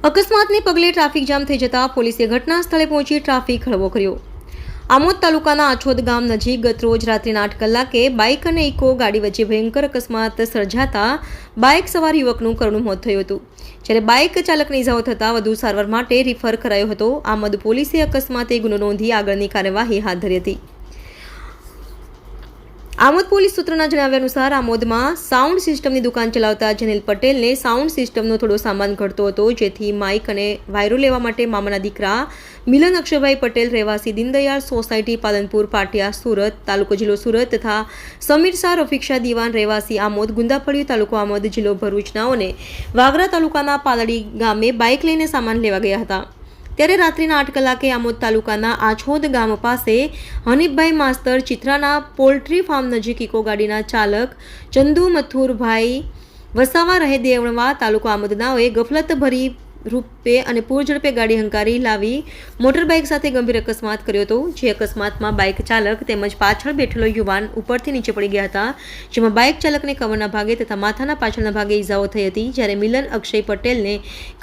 અકસ્માતને પગલે traffic jam થઈ જતા પોલીસે ઘટના સ્થળે પહોંચી ટ્રાફિક હળવો કર્યો। આમોદ તાલુકાના આછોદ ગામ નજીક ગત રોજ રાત્રિના 8 કલાકે બાઇક અને ઇકો ગાડી વચ્ચે ભયંકર અકસ્માત સર્જાતા બાઇક સવાર યુવકનું કરુણ મોત થયું હતું, જ્યારે બાઇક ચાલકને ઇજાઓ થતાં વધુ સારવાર માટે રિફર કરાયો હતો। આમોદ પોલીસે અકસ્માતે ગુનો નોંધી આગળની કાર્યવાહી હાથ ધરી હતી। આમોદ પોલીસ સૂત્રોના જણાવ્યા અનુસાર આમોદમાં સાઉન્ડ સિસ્ટમની દુકાન ચલાવતા જનીલ પટેલને સાઉન્ડ સિસ્ટમનો થોડો સામાન ઘટતો હતો, જેથી માઇક અને વાયરો લેવા માટે મામાના દીકરા મિલન અક્ષરભાઈ પટેલ રહેવાસી દીનદયાળ સોસાયટી પાલનપુર પાટિયા સુરત તાલુકો જિલ્લો સુરત તથા સમીર શાહ રફીક્ષા દીવાન રહેવાસી આમોદ ગુંદાફળિયું તાલુકો આમોદ જિલ્લો ભરૂચનાઓને વાગરા તાલુકાના પાલડી ગામે બાઇક લઈને સામાન લેવા ગયા હતા। ત્યારે રાત્રિના 8 કલાકે આમોદ તાલુકાના આછોદ ગામ પાસે હનીફભાઈ માસ્તર ચિત્રાના પોલ્ટ્રી ફાર્મ નજીક ઇકો ગાડીના ચાલક ચંદુ મથુરભાઈ વસાવા રહે દેવણવા તાલુકો આમોદનાઓએ ગફલત ભરી રૂપે અને પૂરઝડપે ગાડી હંકારી લાવી મોટરબાઇક સાથે ગંભીર અકસ્માત કર્યો હતો, જે અકસ્માતમાં બાઇક ચાલક તેમજ પાછળ બેઠેલો યુવાન ઉપરથી નીચે પડી ગયા હતા, જેમાં બાઇક ચાલકને કમરના ભાગે તથા માથાના પાછળના ભાગે ઇજાઓ થઈ હતી, જ્યારે મિલન અક્ષય પટેલને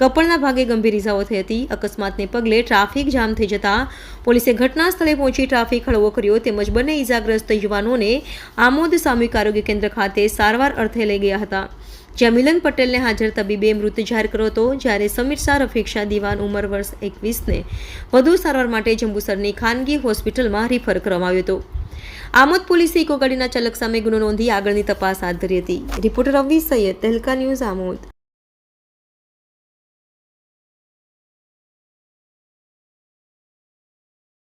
કપડના ભાગે ગંભીર ઇજાઓ થઈ હતી। અકસ્માતને પગલે ટ્રાફિક જામ થઈ જતા પોલીસે ઘટના સ્થળે પહોંચી ટ્રાફિક હળવો કર્યો તેમજ બંને ઇજાગ્રસ્ત યુવાનોને આમોદ સામૂહિક આરોગ્ય કેન્દ્ર ખાતે સારવાર અર્થે લઈ ગયા હતા, જ્યાં મિલન પટેલને હાજર તબીબે મૃત જાહેર કર્યો હતો, જ્યારે સમીર શાહ રફીક્ષા દીવાન ઉંમર વર્ષ 21ને વધુ સારવાર માટે જંબુસરની ખાનગી હોસ્પિટલમાં રિફર કરવામાં આવ્યો હતો। આમોદ પોલીસે ઇકો ગાડીના ચાલક સામે ગુનો નોંધી આગળની તપાસ હાથ ધરી હતી। રિપોર્ટર રવિ સૈયદ, તહેલકા ન્યૂઝ, આમોદ।